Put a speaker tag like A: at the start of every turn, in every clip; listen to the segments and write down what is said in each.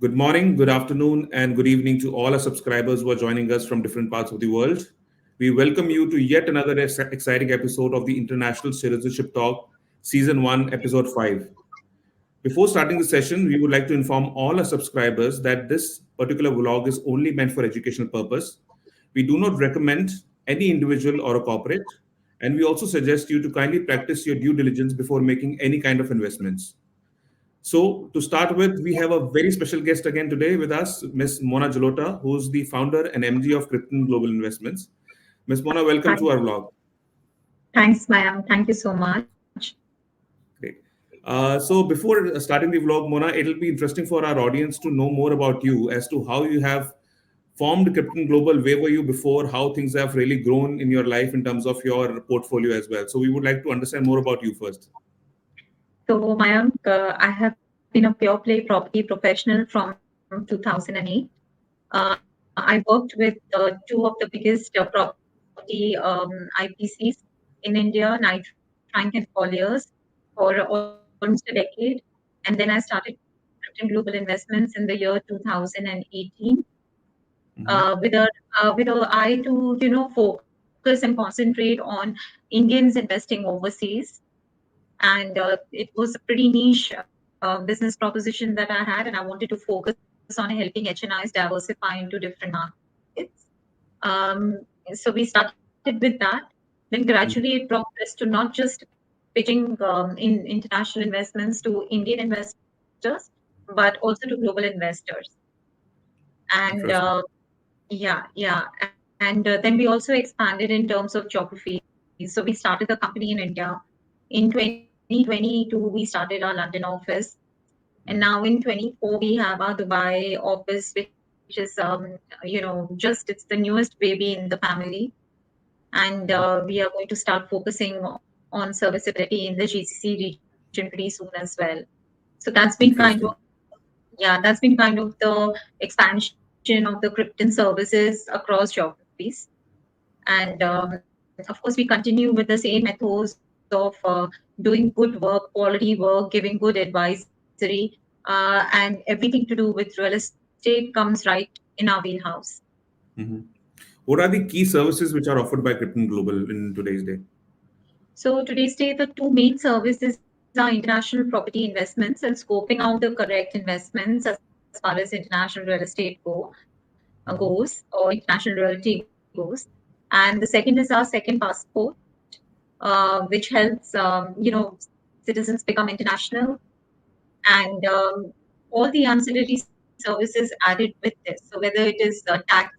A: Good morning, good afternoon, and good evening to all our subscribers who are joining us from different parts of the world. We welcome you to yet another exciting episode of the International Citizenship Talk, Season 1, Episode 5. Before starting the session, we would like to inform all our subscribers that this particular vlog is only meant for educational purpose. We do not recommend any individual or a corporate, and we also suggest you to kindly practice your due diligence before making any kind of investments. So, to start with, we have a very special guest again today with us, Ms. Mona Jalota, who's the founder and MD of Krypton Global Investments. Ms. Mona, welcome
B: Hi.
A: to our vlog.
B: Thanks, Mayam. Thank you so much.
A: Great. So, before starting the vlog, Mona, it'll be interesting for our audience to know more about you as to how you have formed Krypton Global. Where were you before? How things have really grown in your life in terms of your portfolio as well. So, we would like to understand more about you first.
B: So, Mayank, I have been a pure play property professional from 2008. I worked with two of the biggest property IPCs in India, Knight Frank and Colliers, for almost a decade. And then I started Krypton Global Investments in the year 2018
A: Hmm.
B: with a eye to focus and concentrate on Indians investing overseas. And it was a pretty niche business proposition that I had, and I wanted to focus on helping HNIs diversify into different markets. Um, so we started with that. Then gradually it progressed to not just pitching in international investments to Indian investors, but also to global investors. And
A: Interesting.
B: and then we also expanded in terms of geography. So we started the company in India. In 2022, we started our London office. And now in 24, we have our Dubai office, which is, just it's the newest baby in the family. And we are going to start focusing on serviceability in the GCC region pretty soon as well. So
A: Interesting.
B: that's been kind of the expansion of the Krypton services across geographies. And of course, we continue with the same methods of doing good work, quality work, giving good advisory, and everything to do with real estate comes right in our wheelhouse.
A: Mhm. What are the key services which are offered by Krypton Global in today's day?
B: So today's day, the two main services are international property investments and scoping out the correct investments as far as international real estate goes,
A: Mhm.
B: or international realty goes. And the second is our second passport, which helps citizens become international, and all the ancillary services added with this. So whether it is tax,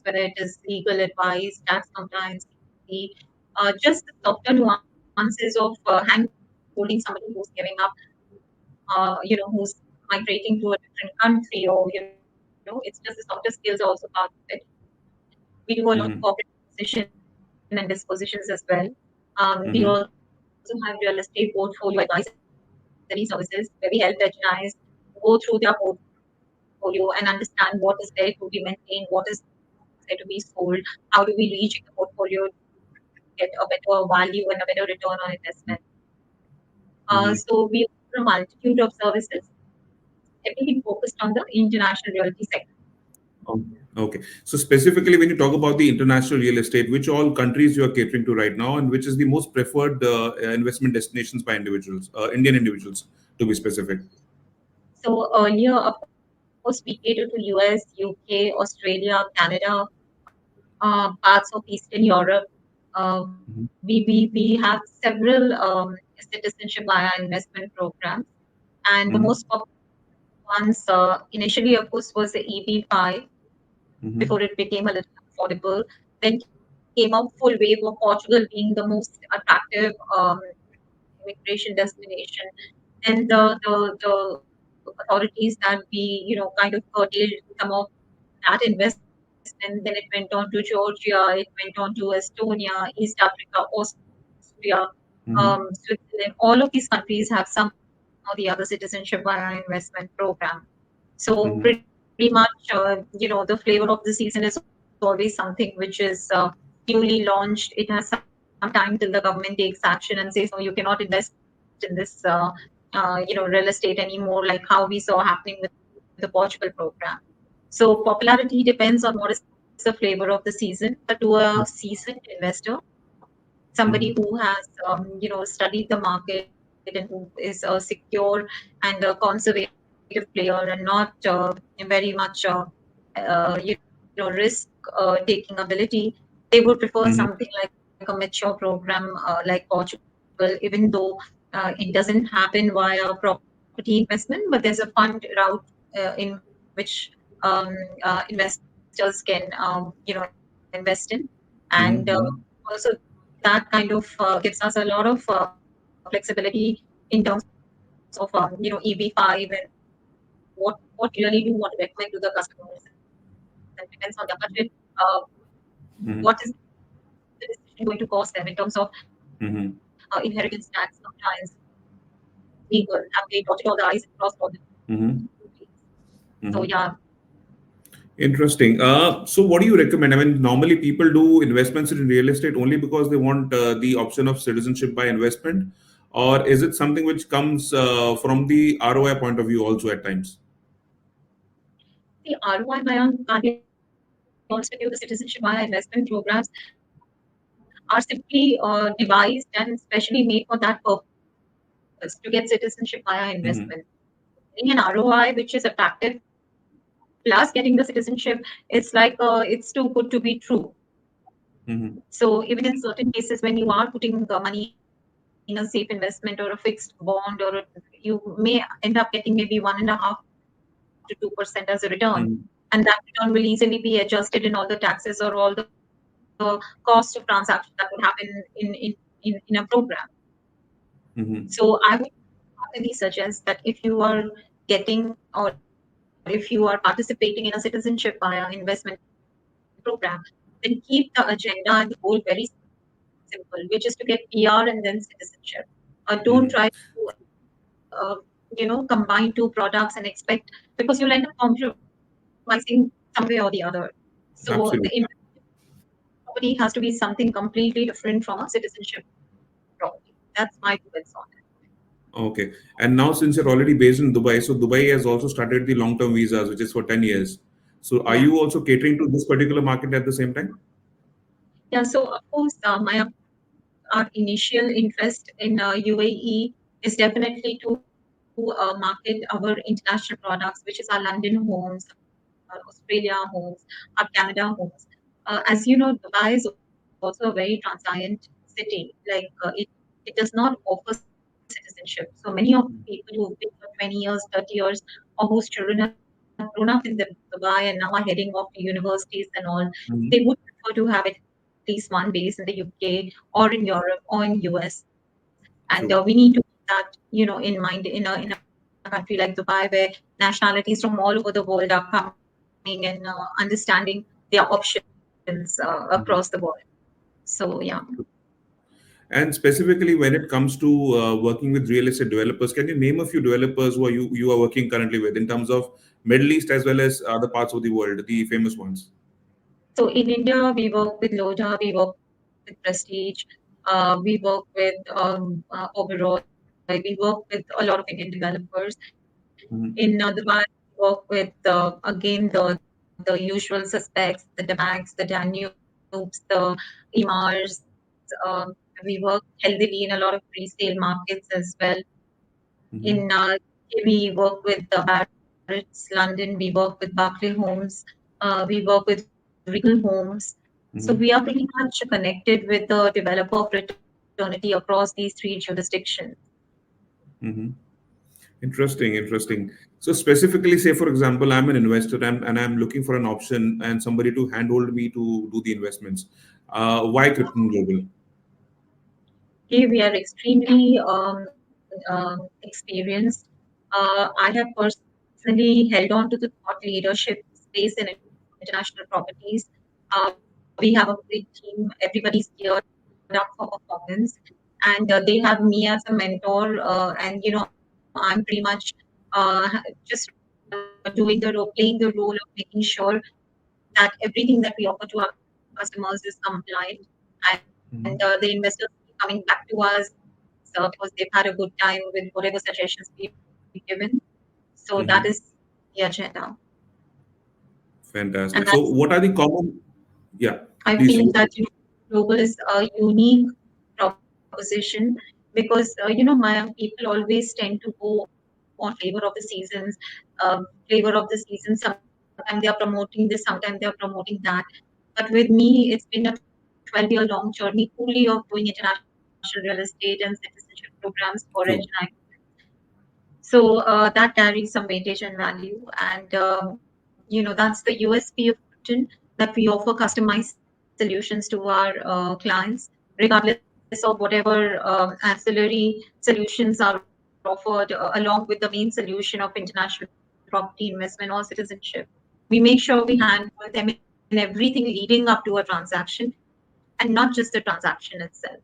B: whether it is legal advice, tax compliance, just the softer nuances of handholding somebody who's giving up, who's migrating to a different country, or it's just the softer skills are also part of it. We do a lot of corporate
A: Mhm.
B: acquisition and dispositions as well. We also have real estate
A: Mhm.
B: portfolio advisory services where we help HNIs go through their portfolio and understand what is there to be maintained, what is there to be sold, how do we reach in the portfolio to get a better value and a better return on investment. So we offer a
A: Mhm.
B: multitude of services, everything focused on the international realty sector.
A: Oh, okay. So specifically, when you talk about the international real estate, which all countries you are catering to right now, and which is the most preferred investment destinations by individuals, Indian individuals, to be specific?
B: So earlier, of course, we cater to US, UK, Australia, Canada, parts of Eastern Europe. We
A: Mhm.
B: have several citizenship via investment programs, and the most
A: Mhm.
B: popular ones initially, of course, was the EB5 before it
A: Mhm.
B: became a little affordable. Then came a full wave of Portugal being the most attractive immigration destination. Then the authorities that we kind of curtailed some of that investment. Then it went on to Georgia, it went on to Estonia, East Africa, Austria, Switzerland.
A: Mhm.
B: All of these countries have somehow the other citizenship via investment program. So pretty much,
A: Mhm.
B: the flavor of the season is always something which is newly launched. It has some time till the government takes action and says, no, you cannot invest in this, real estate anymore, like how we saw happening with the Residency. the Portugal program. So popularity depends on what is the flavor of the season. But to a seasoned investor, somebody who
A: Mhm.
B: has studied the market and who is a secure and a conservative player and not very much risk taking ability, they would prefer something like
A: Mhm.
B: a mature program like Portugal, even though it doesn't happen via property investment, but there's a fund route in which investors can invest in. And also
A: Mhm.
B: that kind of gives us a lot of flexibility in terms of EB5 and what really do want to recommend to the customers, and depends on their budget. Uh, what is the decision going to cost them in terms of inheritance tax compliance,
A: Mhm.
B: legal? Have they dotted all the i's and crossed all the t's?
A: Mhm.
B: So yeah.
A: Mhm. Interesting. So, what do you recommend? I mean, normally people do investments in real estate only because they want the option of citizenship by investment, or is it something which comes from the ROI point of view also at times?
B: The ROI Mayank, can't be honest with you, the citizenship via investment programs are simply devised and specially made for that purpose to get citizenship via investment. Getting an ROI which is attractive plus getting the citizenship, it's like it's too good to be true. So even in certain cases,
A: Mhm.
B: when you are putting the money in a safe investment or a fixed bond, you may end up getting maybe 1.5 to 2% as a return, and that return will
A: Mhm.
B: easily be adjusted in all the taxes or all the cost of transaction that would happen in a program. So I would
A: Mhm.
B: heartily suggest that if you are getting or if you are participating in a citizenship via investment program, then keep the agenda and the goal very simple, which is to get PR and then citizenship. Don't try to
A: Mhm.
B: combine two products and expect, because you'll end up compromising some way or the other. So the investment
A: Absolutely.
B: property has to be something completely different from a citizenship property. That's my two bits on it.
A: Okay. And now, since you're already based in Dubai, so Dubai has also started the long-term visas, which is for 10 years. So, are
B: Yeah.
A: you also catering to this particular market at the same time?
B: Yeah. So of course, our initial interest in UAE is definitely to market our international products, which is our London homes, our Australia homes, our Canada homes. As you know, Dubai is also a very transient city. It does not offer citizenship. So many of the people who've been for 20 years, 30 years, or whose children have grown up in Dubai and now are heading off to universities and all, they would prefer to have at least one
A: Mhm.
B: base in the UK or in Europe or in US. And we need to keep that, in
A: True.
B: mind in a country like Dubai, where nationalities from all over the world are coming and understanding their options across the world. So yeah.
A: Mhm. And specifically, when it comes to working with real estate developers, can you name a few developers who you are working currently with in terms of Middle East as well as other parts of the world, the famous ones?
B: So in India, we work with Loda, we work with Prestige, we work with Oberoi, we work with a lot of Indian developers. In Dubai,
A: Mhm.
B: we work with again the usual suspects, the Damacs, the Danubes, the Emars. We work healthily in a lot of resale markets as well. In
A: Mhm.
B: we work with the Barrett's London, we work with Barclay Homes, we work with Regal Homes. So we are pretty much
A: Mhm.
B: connected with the developer fraternity across these three jurisdictions.
A: Mhm. Interesting, interesting. So specifically, say for example, I'm an investor and I'm looking for an option and somebody to handhold me to do the investments. Why Krypton Global?
B: Okay, we are extremely experienced. I have personally held on to the thought leadership space in international properties. We have a great team. Everybody's geared up for performance, and they have me as a mentor. I'm pretty much just doing the role, playing the role of making sure that everything that we offer to our customers is compliant. And the investors keep coming back to
A: Mhm.
B: us because they've had a good time with whatever suggestions we've given. So that is
A: Mhm.
B: the idea behind it. agenda.
A: Fantastic.
B: And
A: So,
B: that's,
A: what are the common? Yeah,
B: I
A: please.
B: feel that global is a unique proposition because my people always tend to go on flavor of the seasons, flavor of the season. Sometimes they are promoting this, sometimes they are promoting that. But with me, it's been a 12-year long journey fully of doing international real estate and citizenship programs for engineering.
A: True.
B: So that carries some weightage and value. And, that's the USP of Krypton, that we offer customized solutions to our clients, regardless of whatever ancillary solutions are offered, along with the main solution of international property investment or citizenship. We make sure we handle them in everything leading up to a transaction and not just the transaction itself.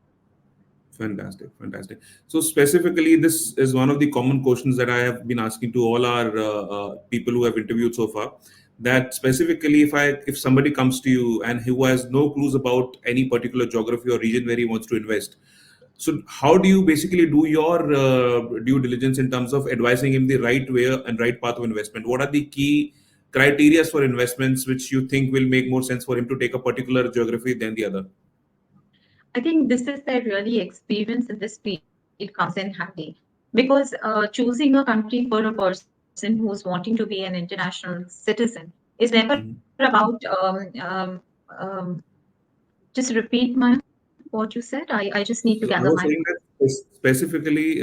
A: Fantastic, fantastic. So specifically, this is one of the common questions that I have been asking to all our people who have interviewed so far. That specifically, if somebody comes to you and who has no clues about any particular geography or region where he wants to invest, so how do you basically do your due diligence in terms of advising him the right way and right path of investment? What are the key criteria for investments which you think will make more sense for him to take a particular geography than the other?
B: I think this is where really experience in this field comes in handy. Because choosing a country for a person who's wanting to be an international citizen is never about,
A: Mhm.
B: um, just repeat what you said. I just need to gather my
A: So I was saying that specifically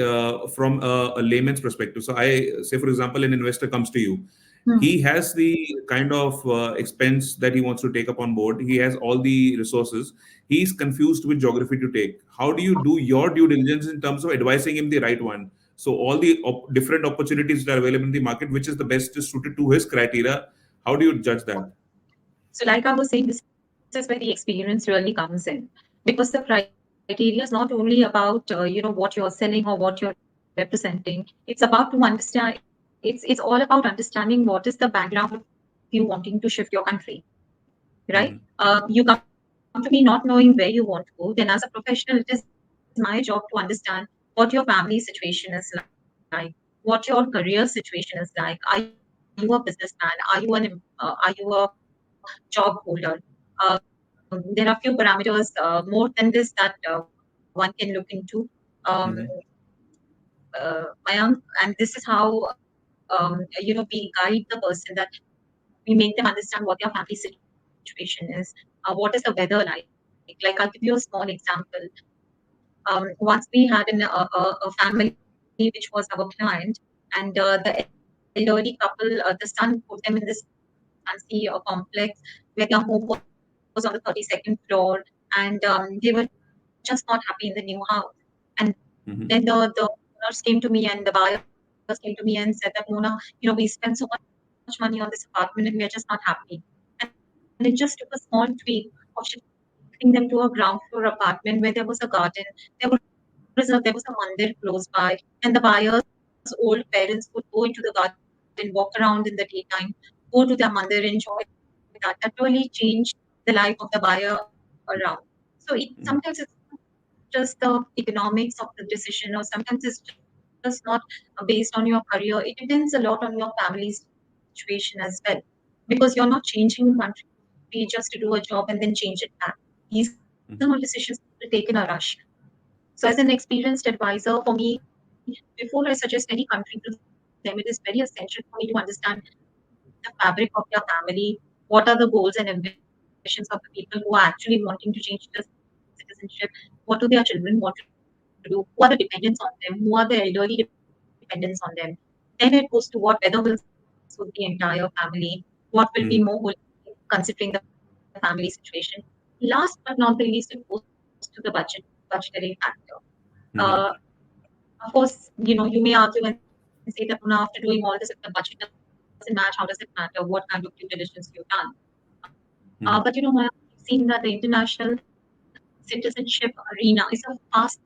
A: from a layman's perspective. So say, for example, an investor comes to you.
B: Hmm.
A: He has the kind of expense that he wants to take up on board. He has all the resources. He's confused with geography to take. How do you do your due diligence in terms of advising him the right one? So all the different opportunities that are available in the market, which is the best suited to his criteria? How do you judge that?
B: So, like I was saying, this is where the experience really comes in, because the criteria is not only about what you're selling or what you're representing. It's about to understand. It's all about understanding what is the background of you wanting to shift your country, right? You come to me
A: Hmm.
B: not knowing where you want to go. Then, as a professional, it is my job to understand what your family situation is like, what your career situation is like. Are you a businessman? Are you are you a job holder? There are few parameters more than this that one can look into. Um,
A: Hmm.
B: Mayank, and this is how we guide the person, that we make them understand what their family situation is, what is the weather like. Like, I'll give you a small example. Once we had a family which was our client, and the elderly couple, the son put them in this fancy complex where their home was on the 32nd floor, and they were just not happy in the new house. And then the owners came to me and the buyers came to me and said that, Mona, we spent so much money on this apartment and we are just not happy. And it just took a small tweak of shifting them to a ground floor apartment where there was a garden, there was a mandir close by, and there was a mandir close by. And the buyer's old parents would go into the garden, walk around in the daytime, go to their mandir, enjoy that. That really changed the life of the buyer around. So sometimes it's just the economics of the decision, or sometimes it's just not based on your career. It depends a lot on your family situation as well, because you're not changing country just to do a job and then change it back. These are all decisions you have to take in a rush. So as an experienced advisor, for me, before I suggest any country to them, it is very essential for me to understand the fabric of their family, what are the goals and ambitions of the people who are actually wanting to change the citizenship, what are the goals and ambitions of the people who are actually wanting to change the citizenship, what do their children want to do, who are the dependents on them, who are the elderly dependents on them. Then it goes to what weather will suit the entire family, what will be more holistic, considering the
A: Hmm.
B: family situation. Last but not the least, it goes to the budgetary factor. Uh, of course,
A: Hmm.
B: you may argue and say that, Mona, after doing all this, if the budget doesn't match, how does it matter? What kind of due diligence you've done? But Maya, we've seen that
A: Hmm.
B: the international citizenship arena is a fast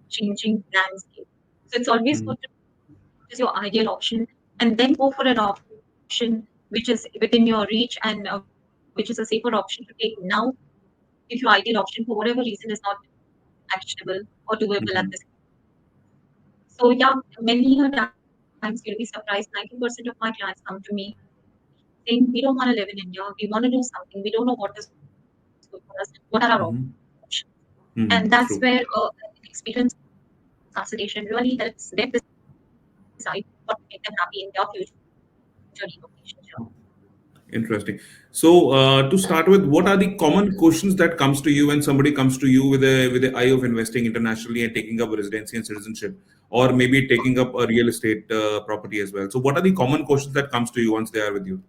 B: changing landscape. So it's always good to know what is your ideal option and then go for an option which is within your reach and which is a safer option to take now, if your ideal option for whatever reason is not actionable or doable at this.
A: Hmm.
B: So yeah, many a times you'll be surprised, 90% of my clients come to me saying, we don't want to live in India, we want to do something, we don't know what is good for us, what are our options?
A: Mm-hmm.
B: And that's where
A: Mm-hmm.
B: an
A: True.
B: experience consultation really helps them decide what will make them happy in their future relocation journey.
A: Interesting. So, to start with, what are the common questions that comes to you when somebody comes to you with the eye of investing internationally and taking up residency and citizenship, or maybe taking up a real estate property as well? So, what are the common questions that comes to you once they are with you?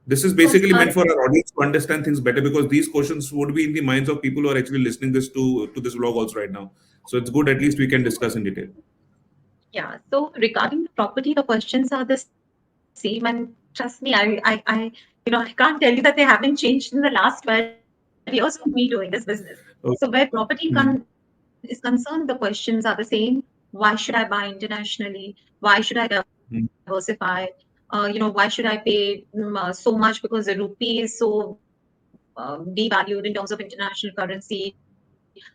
A: This is
B: So,
A: basically meant for our audience to understand things better because these questions would be in the minds of people who are actually listening this to this vlog also right now. So, it's good at least we can discuss in detail.
B: yeah, so regarding the property, the questions are the same, and trust me, I can't tell you that they haven't changed in the last 12 years of me doing this business. So where property
A: Okay.
B: is
A: Hmm.
B: concerned, the questions are the same. Why should I buy internationally? Why should I diversify?
A: Hmm.
B: Why should I pay so much because the rupee is so devalued in terms of international currency?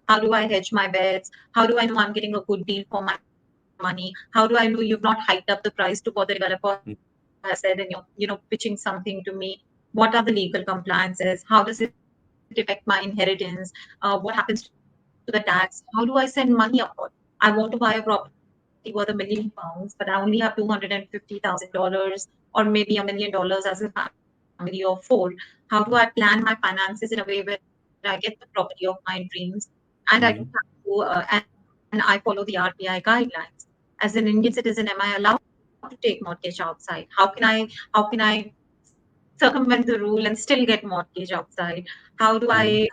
B: How do I hedge my bets? How do I know I'm getting a good deal for my money? How do I know you've not hiked up the price to what the developer has said and you're pitching something to me? What are the legal compliances? How does it affect my inheritance? What happens to the tax? How do I send money abroad? I want to buy a property worth £1 million, but I only have $250,000 or maybe $1 million as a family of four. How do I plan my finances in a way where I get the property of my dreams and I do have to, and I follow the
A: Hmm.
B: RBI guidelines? As an Indian citizen, am I allowed to take mortgage outside? How can I circumvent the rule and still get mortgage outside? How do I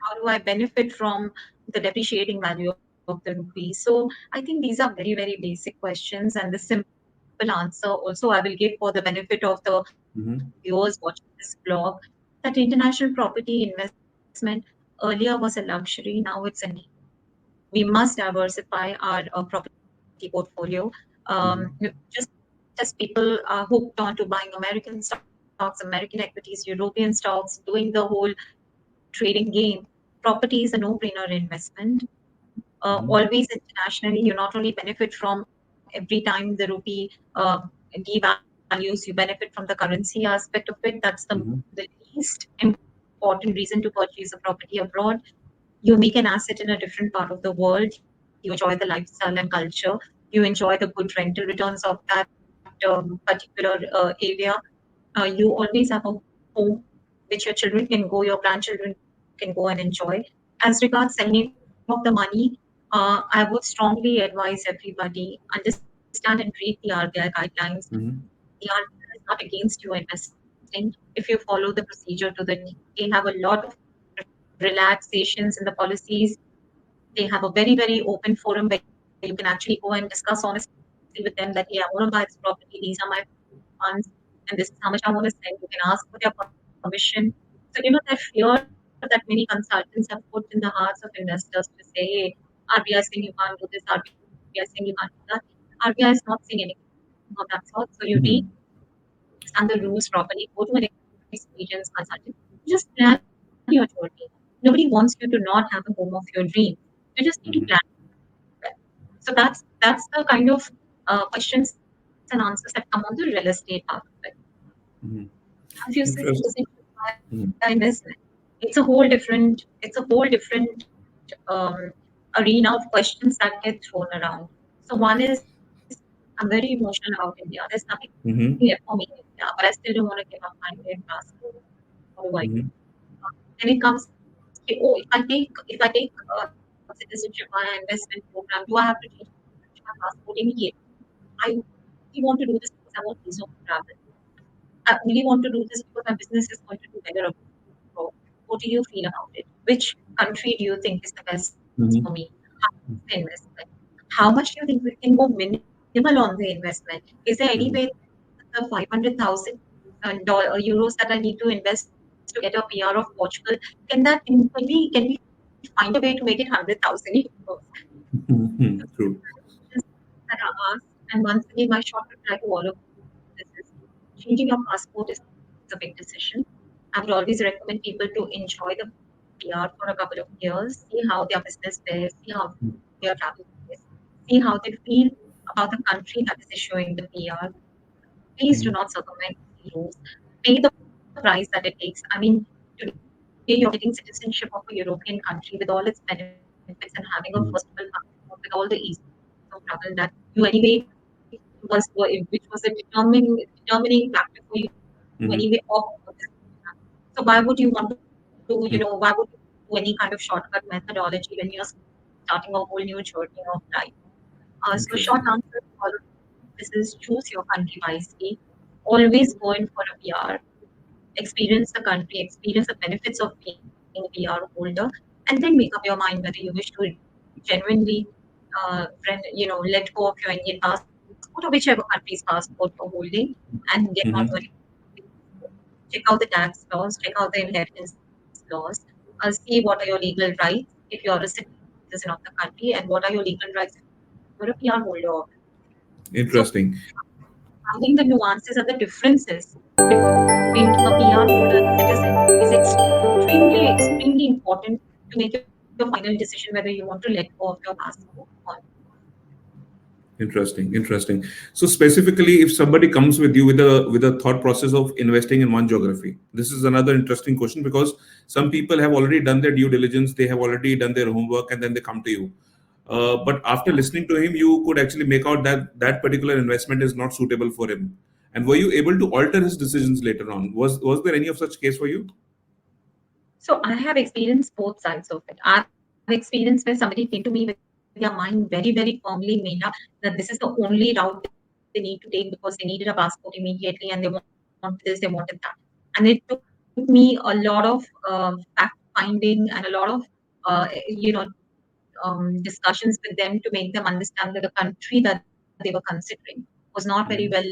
A: Hmm.
B: benefit from the depreciating value of the rupee? So I think these are very, very basic questions, and the simple answer also I will give for the benefit of the viewers watching this
A: Hmm.
B: blog, that international property investment earlier was a luxury, now it's a need. We must diversify our property portfolio. Just as people are hooked on to buying American stocks, American equities, European stocks, doing the whole trading game, property is a no-brainer investment. Always internationally, you not only benefit from every time the rupee devalues, you benefit from the currency aspect of it. That's the
A: Hmm.
B: least important reason to purchase a property abroad. You make an asset in a different part of the world. You enjoy the lifestyle and culture. You enjoy the good rental returns of that particular area. You always have a home which your children can go, your grandchildren can go and enjoy. As regards selling off the money, I would strongly advise everybody understand and read the RBI guidelines. The RBI is not
A: Hmm.
B: against you investing if you follow the procedure to the T. They have a lot of relaxations in the policies. They have a very, very open forum where you can actually go and discuss honestly with them that, hey, I want to buy this property. These are my funds, and this is how much I want to spend. You can ask for their permission. So, that fear that many consultants have put in the hearts of investors to say, hey, RBI is saying you can't do this, RBI is saying you can't do that. RBI is not saying anything of that sort. So, you need to understand the rules properly. Go to an experienced consultant. Just plan your journey. Nobody wants you to not have a home of your dreams. You just need to plan well. So
A: Hmm.
B: that's the kind of questions and answers that come on the real estate part of it. As you
A: Hmm.
B: say, citizenship
A: Interesting.
B: via investment.
A: Hmm.
B: It's a whole different arena of questions that get thrown around. So one is, I'm very emotional about India. There's nothing left for me in India, but I still don't
A: Hmm.
B: want to give up my Indian passport. What do I do? Then it comes,
A: Hmm.
B: okay, oh, if I take citizenship via investment program, do I have to change my passport immediately? I only want to do this because I want visa to travel. I only want to do this because my business is going to do better abroad. What do you feel about it? Which country do you think is the best for me? How much is the
A: Hmm.
B: investment? How much do you think we can go minimal on the investment? Is there any way the
A: Hmm.
B: 500,000 euros that I need to invest to get a PR of Portugal, can we find a way to make it 100,000 euros?
A: Hmm. True.
B: Questions that are asked, and once again, my short reply to all of this is changing your passport is a big decision. I would always recommend people to enjoy the PR for a couple of years, see how their business fares, see how their travel fares, see how they feel about about the country that is issuing the PR. Please do
A: Mhm.
B: not circumvent the rules. Pay the price that it takes. I mean, today you're getting citizenship of a European country with all its benefits and having a first world passport with all the ease of travel that you anyway was, which was a determining factor for you anyway opt for this.
A: Mhm.
B: So why would you want to, why would you do any kind of shortcut methodology when you're starting a whole new journey of life? So short answer to all of this is choose
A: Interesting.
B: your country wisely. Always go in for a PR. Experience the country, experience the benefits of being a PR holder, and then make up your mind whether you wish to genuinely, let go of your Indian passport or whichever country's passport you're holding and get not worried about the visa. Check out the tax
A: Mhm.
B: laws, check out the inheritance laws, see what are your legal rights if you're a citizen of the country, and what are your legal rights if you're a PR holder of it. So
A: Interesting.
B: finding the nuances and the differences between being a PR holder and a citizen is extremely, extremely important to make your final decision whether you want to let go of your passport or not.
A: Interesting. Interesting. So specifically, if somebody comes with you with a thought process of investing in one geography, this is another interesting question because some people have already done their due diligence, they have already done their homework, and then they come to you. But after listening to him, you could actually make out that that particular investment is not suitable for him. And were you able to alter his decisions later on? Was there any of such case for you?
B: So I have experienced both sides of it. I've experienced where somebody came to me with their mind very, very firmly made up that this is the only route they need to take because they needed a passport immediately and they wanted this, they wanted that. And it took me a lot of fact finding and a lot of discussions with them to make them understand that the country that they were considering was not very well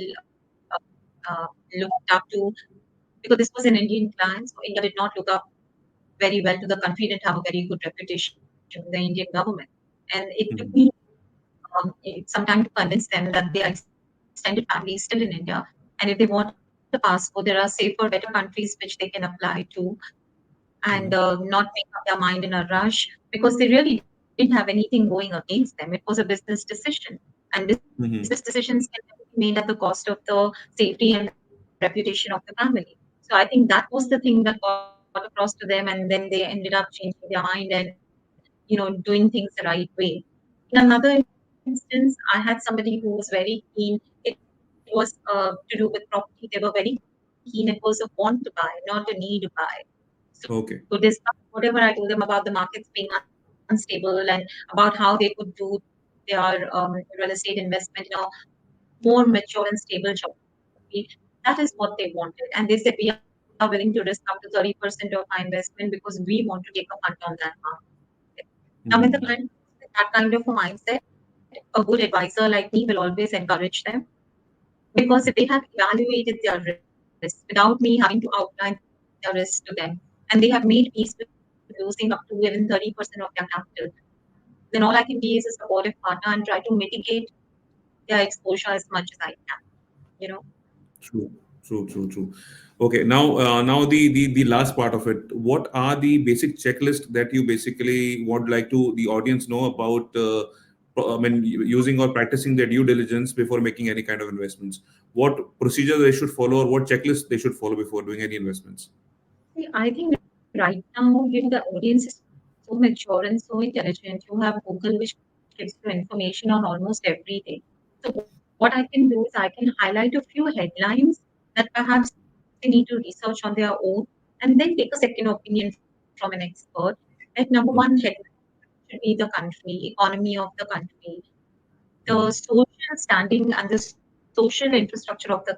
A: Mhm.
B: looked up to because this was an Indian client. So India did not look up very well to the country, didn't have a very good reputation with the Indian government. And it took me
A: Mhm.
B: some time to convince them that their extended family is still in India. And if they want a passport, there are safer, better countries which they can apply to and not make up
A: Mhm.
B: their mind in a rush because they really didn't have anything going against them. It was a business decision. And business decisions can never be made at
A: Mhm.
B: the cost of the safety and reputation of the family. So I think that was the thing that got across to them, and then they ended up changing their mind and doing things the right way. In another instance, I had somebody who was very keen. It was to do with property. They were very keen. It was a want to buy, not a need to buy. So to discuss whatever I told them about the markets being unstable
A: Okay.
B: and about how they could do their real estate investment in a more mature and stable geography, that is what they wanted. And they said, we are willing to risk up to 30% of our investment because we want to take a punt on that market. Now, when the client comes with that kind of mindset, a good advisor like me will always
A: Mhm.
B: encourage them. Because if they have evaluated their risk without me having to outline their risk to them, and they have made peace with losing up to even 30% of their capital, then all I can be is a supportive partner and try to mitigate their exposure as much as I can, you know.
A: True, true, true, true. Okay, now the last part of it. What are the basic checklist that you basically would like to the audience know about? I mean, using or practicing their due diligence before making any kind of investments. What procedure they should follow, or what checklist they should follow before doing any investments?
B: See, I think right now, the audience is so mature and so intelligent. You have Google, which gives you information on almost everything. So what I can do is I can highlight a few headlines that perhaps they need to research on their own and then take a second opinion from an expert. Like number one headline should be the country, economy of the country, the social
A: Mm-hmm.
B: standing and the social infrastructure of the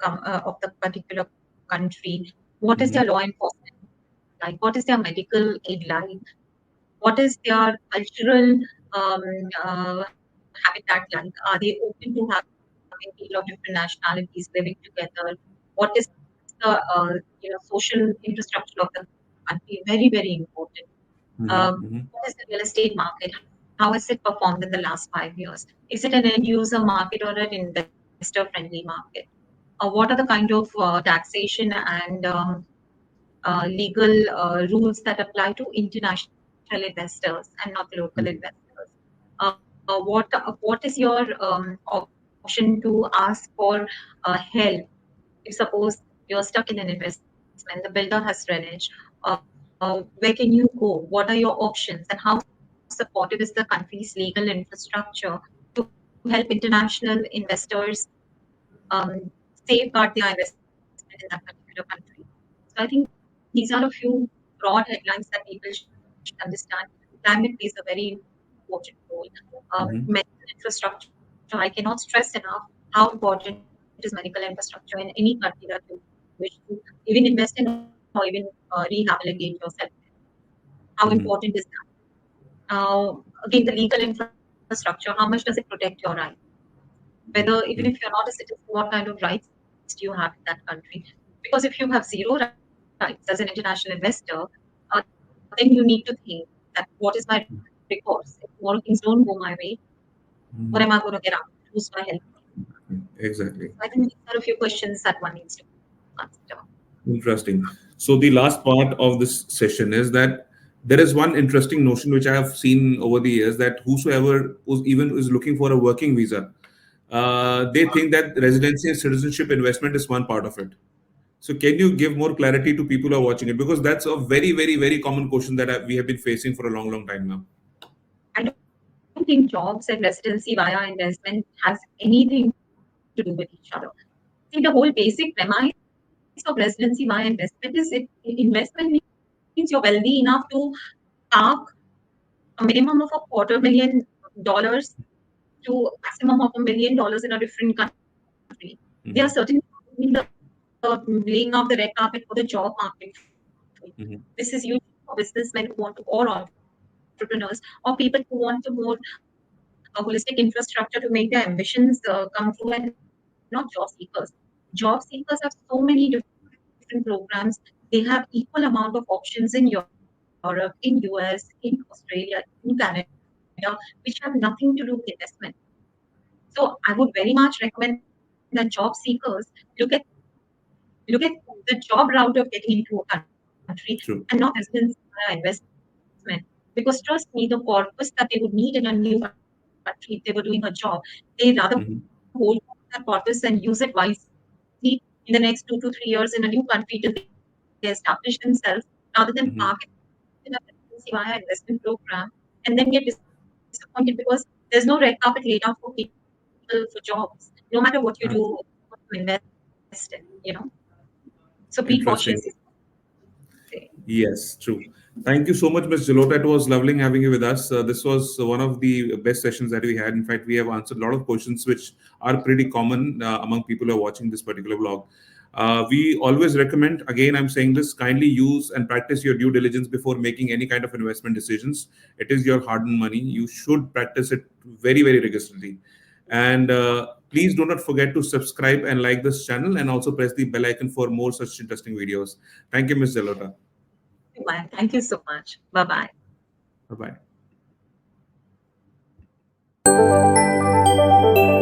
B: particular country. What is their law enforcement
A: Mm-hmm.
B: like? What is their medical aid like? What is their cultural habitat like? Are they open to having people of different nationalities living together? What is the social infrastructure of the country? Very, very important. What is the real estate market? How has it performed in the last 5 years? Is it an end user market or an investor friendly market? What are the kind of taxation and legal rules that apply to international investors and not the local investors? What is your organizational structure? option to ask for help. If suppose you're stuck in an investment, the builder has reneged, where can you go? What are your options? And how supportive is the country's legal infrastructure to help international investors um, safeguard their investment in that particular country? So I think these are a few broad headlines that people should understand. Climate plays a very important role. Medical infrastructure, I cannot stress enough
A: Hmm.
B: how important is medical infrastructure in any country that you wish to even invest in or even rehabilitate yourself. How important is that? Again, the legal
A: Hmm.
B: infrastructure, how much does it protect your rights? Whether even if you're not a citizen, what kind of rights do you have in that country? Because if you have zero rights as an international investor, then you need to think that what is my recourse? If tomorrow things don't go my way, what am I going to get out? Who's going to help me?
A: Hmm.
B: So I think these are a few questions that one
A: Exactly.
B: needs to consider.
A: Interesting. So the last part of this session is that there is one interesting notion which I have seen over the years, that whosoever who's even is looking for a working visa, they think that residency and citizenship investment is one part of it. So can you give more clarity to people who are watching it? Because that's a very, very, very common question that we have been facing for a long, long time now.
B: I don't think jobs and residency via investment has anything to do with each other. See, the whole basic premise of residency via investment is investment means you're wealthy enough to park a minimum of $250,000 to maximum of $1 million in a different country. There are certain
A: Hmm.
B: in the laying out the red carpet for the job market for you. This is usually for
A: Hmm.
B: businessmen who want to, or entrepreneurs, or people who want a more holistic infrastructure to make their ambitions come true, and not job seekers. Job seekers have so many different programs. They have equal amount of options in Europe, in US, in Australia, in Canada, which have nothing to do with investment. So I would very much recommend that job seekers look at the job route of getting into a country and not residency via investment. Because trust me, the corpus that they would
A: True.
B: need in a new country if they were doing a job, they rather hold that corpus and use it
A: Hmm.
B: wisely in the next 2 to 3 years in a new country till they establish themselves, rather than park it in a residency via investment program
A: Hmm.
B: and then get disappointed because there's no red carpet laid out for people for jobs. No matter what you do, what you invest in, So be cautious is
A: Interesting.
B: say.
A: Yes, true. Thank you so much, Ms. Jalota. It was lovely having you with us. This was one of the best sessions that we had. In fact, we have answered a lot of questions which are pretty common among people who are watching this particular vlog. We always recommend, again, I'm saying this, kindly use and practice your due diligence before making any kind of investment decisions. It is your hard earned money. You should practice it very, very rigorously. And please do not forget to subscribe and like this channel, and also press the bell icon for more such interesting videos. Thank you, Ms. Jalota.
B: Thank you so much. Bye bye.
A: Bye bye.